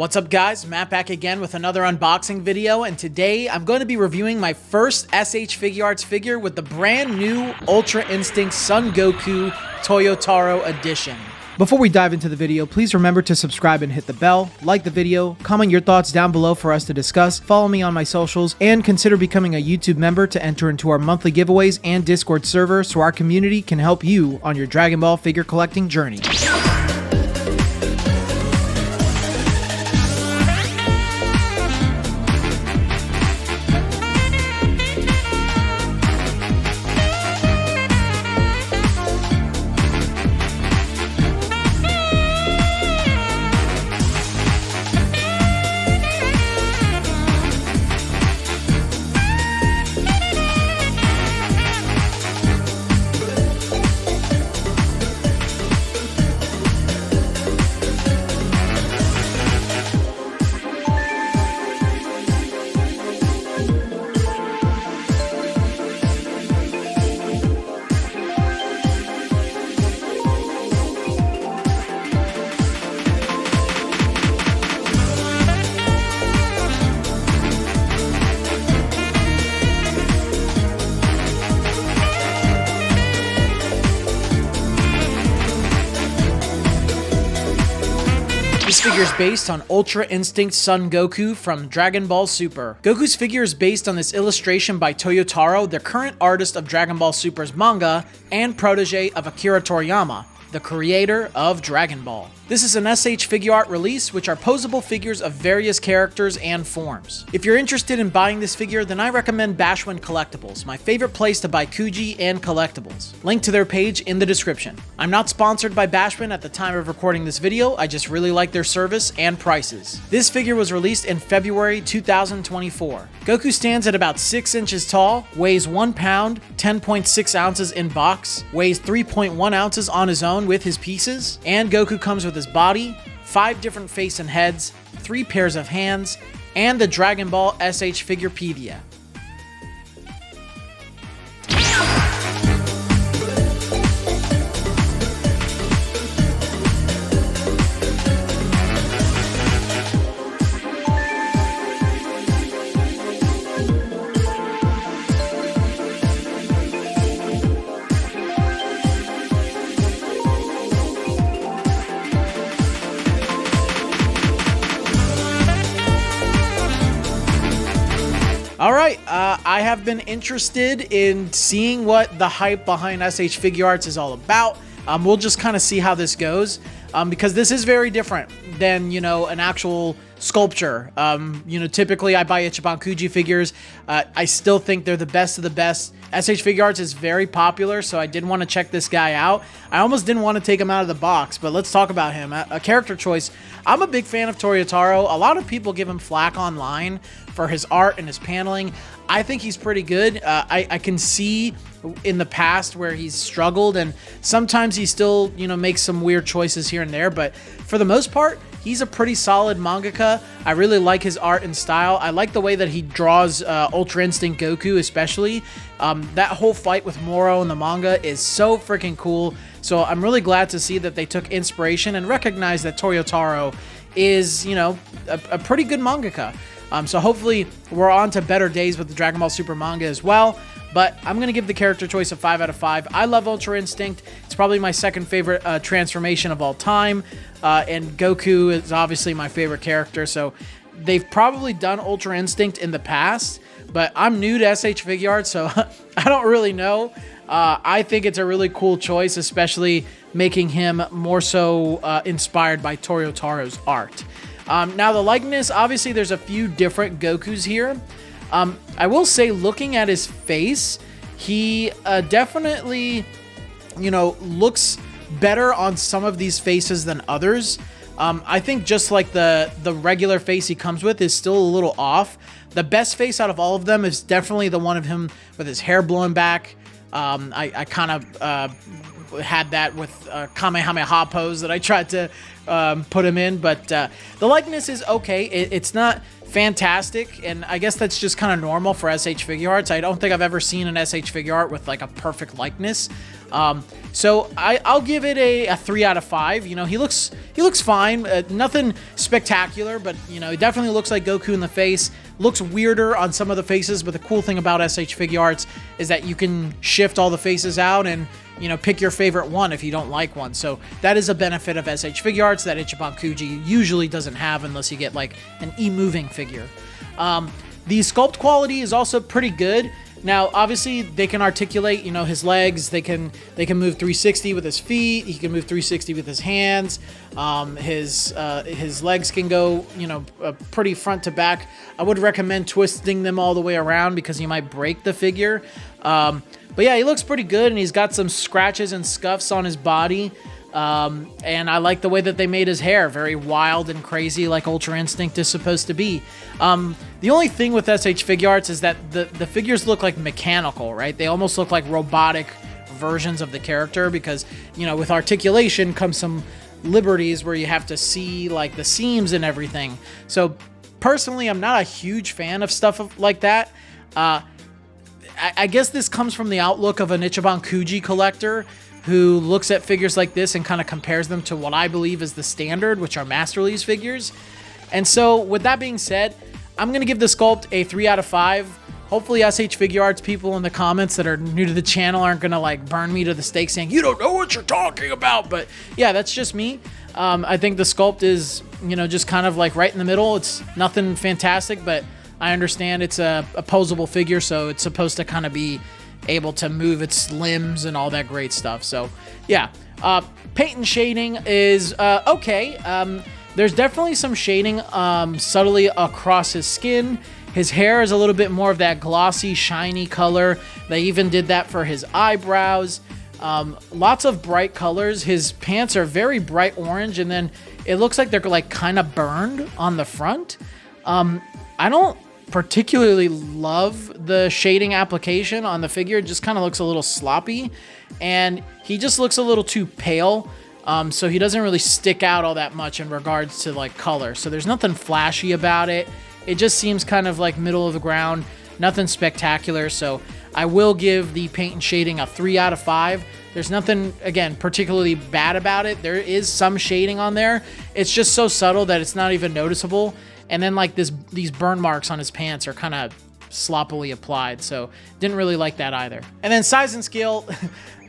What's up guys, Matt back again with another unboxing video, and today I'm going to be reviewing my first S.H.Figuarts figure with the brand new Ultra Instinct Son Goku Toyotaro edition. Before we dive into the video, please remember to subscribe and hit the bell, like the video, comment your thoughts down below for us to discuss, follow me on my socials, and consider becoming a YouTube member to enter into our monthly giveaways and Discord server so our community can help you on your Dragon Ball figure collecting journey. This figure is based on Ultra Instinct Son Goku from Dragon Ball Super. Goku's figure is based on this illustration by Toyotaro, the current artist of Dragon Ball Super's manga and protege of Akira Toriyama, the creator of Dragon Ball. This is an S.H.Figuart release, which are posable figures of various characters and forms. If you're interested in buying this figure, then I recommend BashWin Collectibles, my favorite place to buy Kuji and collectibles. Link to their page in the description. I'm not sponsored by BashWin at the time of recording this video, I just really like their service and prices. This figure was released in February 2024. Goku stands at about 6 inches tall, weighs 1 pound, 10.6 ounces in box, weighs 3.1 ounces on his own with his pieces, and Goku comes with his body, 5 different face and heads, 3 pairs of hands, and the Dragon Ball S.H.Figuarpedia. Alright, I have been interested in seeing what the hype behind S.H.Figuarts is all about. We'll just kind of see how this goes, because this is very different than, an actual sculpture. Typically I buy Ichiban Kuji figures. I still think they're the best of the best. S.H.Figuarts is very popular, so I did want to check this guy out. I almost didn't want to take him out of the box, but let's talk about him. A character choice. I'm a big fan of Toyotaro. A lot of people give him flack online for his art and his paneling. I think he's pretty good. I can see in the past where he's struggled, and sometimes he still, makes some weird choices here and there, but for the most part, he's a pretty solid mangaka. I really like his art and style. I like the way that he draws Ultra Instinct Goku, especially. That whole fight with Moro in the manga is so freaking cool. So I'm really glad to see that they took inspiration and recognized that Toyotaro is, a pretty good mangaka. So hopefully we're on to better days with the Dragon Ball Super manga as well. But I'm going to give the character choice a 5 out of 5. I love Ultra Instinct. It's probably my second favorite transformation of all time. And Goku is obviously my favorite character. So they've probably done Ultra Instinct in the past. But I'm new to S.H.Figuarts, so I don't really know. I think it's a really cool choice, especially making him more so inspired by Toyotaro's art. Now the likeness, obviously there's a few different Gokus here. I will say, looking at his face, he definitely, looks better on some of these faces than others. I think just like the regular face he comes with is still a little off. The best face out of all of them is definitely the one of him with his hair blown back. I kind of had that with Kamehameha pose that I tried to put him in, but the likeness is okay. It's not fantastic, and I guess that's just kind of normal for S.H.Figuarts. I don't think I've ever seen an S.H.Figuart with like a perfect likeness. So I'll give it a 3 out of 5. You know, he looks fine. Nothing spectacular, but you know, he definitely looks like Goku in the face. Looks weirder on some of the faces, but the cool thing about S.H.Figuarts is that you can shift all the faces out and, you know, pick your favorite one if you don't like one. So that is a benefit of S.H.Figuarts that Ichiban Kuji usually doesn't have unless you get like an e-moving figure. The sculpt quality is also pretty good. Now, obviously, they can articulate, you know, his legs. They can move 360 with his feet. He can move 360 with his hands. His legs can go, you know, pretty front to back. I would recommend twisting them all the way around because you might break the figure. But yeah, he looks pretty good, and he's got some scratches and scuffs on his body. And I like the way that they made his hair, very wild and crazy like Ultra Instinct is supposed to be. The only thing with S.H.Figuarts is that the figures look like mechanical, right? They almost look like robotic versions of the character because, you know, with articulation comes some liberties where you have to see like the seams and everything. So personally, I'm not a huge fan of stuff like that. I guess this comes from the outlook of an Ichiban Kuji collector who looks at figures like this and kind of compares them to what I believe is the standard, which are Master Lee's figures. And so with that being said, I'm going to give the sculpt a 3 out of 5. Hopefully S.H.Figuarts people in the comments that are new to the channel aren't going to like burn me to the stake saying, you don't know what you're talking about. But yeah, that's just me. I think the sculpt is, you know, just kind of like right in the middle. It's nothing fantastic, but I understand it's a posable figure, so it's supposed to kind of be able to move its limbs and all that great stuff. So yeah, paint and shading is okay. There's definitely some shading subtly across his skin. His hair is a little bit more of that glossy, shiny color. They even did that for his eyebrows. Lots of bright colors. His pants are very bright orange, and then it looks like they're like kind of burned on the front. I don't particularly love the shading application on the figure. It just kind of looks a little sloppy, and he just looks a little too pale. So he doesn't really stick out all that much in regards to like color. So there's nothing flashy about it. It just seems kind of like middle of the ground, nothing spectacular. So I will give the paint and shading a 3 out of 5. There's nothing, again, particularly bad about it. There is some shading on there. It's just so subtle that it's not even noticeable. And then like these burn marks on his pants are kind of sloppily applied. So didn't really like that either. And then size and scale,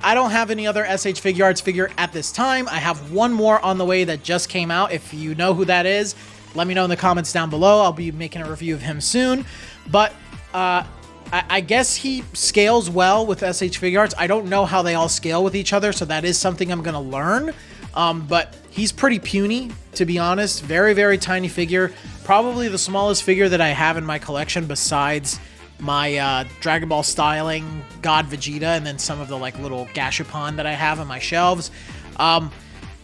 I don't have any other S.H.Figuarts figure at this time. I have one more on the way that just came out. If you know who that is, let me know in the comments down below. I'll be making a review of him soon. But I guess he scales well with S.H.Figuarts. I don't know how they all scale with each other, so that is something I'm going to learn. But he's pretty puny, to be honest. Very, very tiny figure. Probably the smallest figure that I have in my collection besides my Dragon Ball styling God Vegeta and then some of the like little Gashapon that I have on my shelves.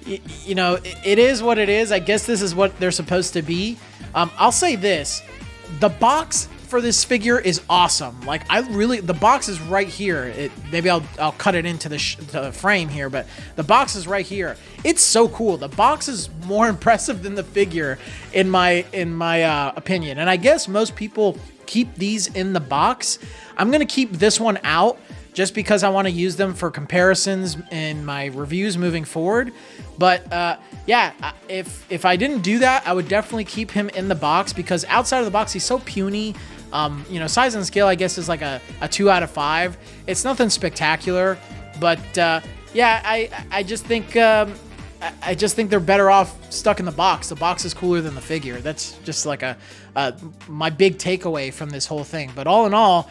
You know, it is what it is. I guess this is what they're supposed to be. I'll say this. The box for this figure is awesome. Like, the box is right here. Maybe I'll cut it into the frame here, but the box is right here. It's so cool. The box is more impressive than the figure in my opinion. And I guess most people keep these in the box. I'm gonna keep this one out just because I want to use them for comparisons in my reviews moving forward. But yeah, if I didn't do that, I would definitely keep him in the box because outside of the box, he's so puny. You know, size and scale, I guess, is like a 2 out of 5. It's nothing spectacular, but yeah, I just think they're better off stuck in the box. The box is cooler than the figure. That's just like my big takeaway from this whole thing. But all in all,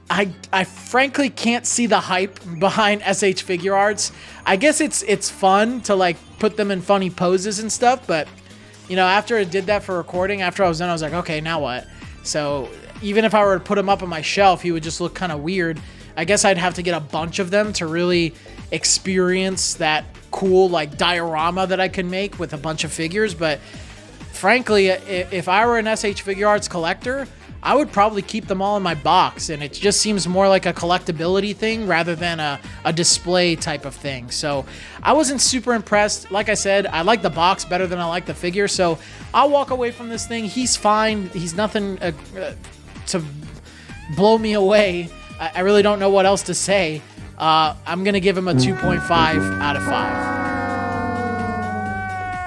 I frankly can't see the hype behind S.H.Figuarts. I guess it's fun to like put them in funny poses and stuff, but you know, after I did that for recording, after I was done, I was like, okay, now what? So even if I were to put him up on my shelf, he would just look kind of weird. I guess I'd have to get a bunch of them to really experience that cool like diorama that I can make with a bunch of figures. But frankly, if I were an S.H.Figuarts collector, I would probably keep them all in my box, and it just seems more like a collectability thing rather than a display type of thing. So I wasn't super impressed. Like I said, I like the box better than I like the figure, so I'll walk away from this thing. He's fine. He's nothing to blow me away. I really don't know what else to say. I'm going to give him a 2.5 out of 5.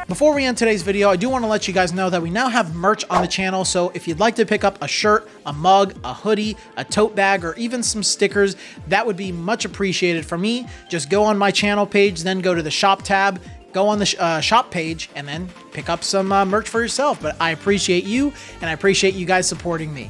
Before we end today's video, I do want to let you guys know that we now have merch on the channel, so if you'd like to pick up a shirt, a mug, a hoodie, a tote bag, or even some stickers, that would be much appreciated from me. Just go on my channel page, then go to the shop tab, go on the shop page, and then pick up some merch for yourself. But I appreciate you, and I appreciate you guys supporting me.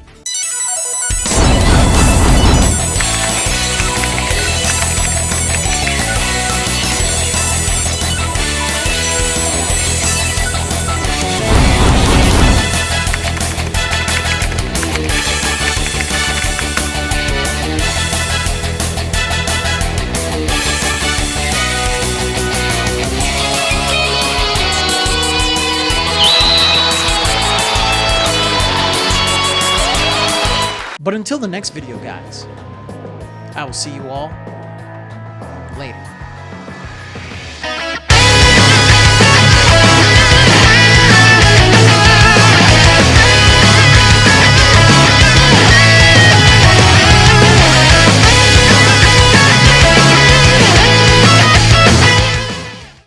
But until the next video, guys, I will see you all later.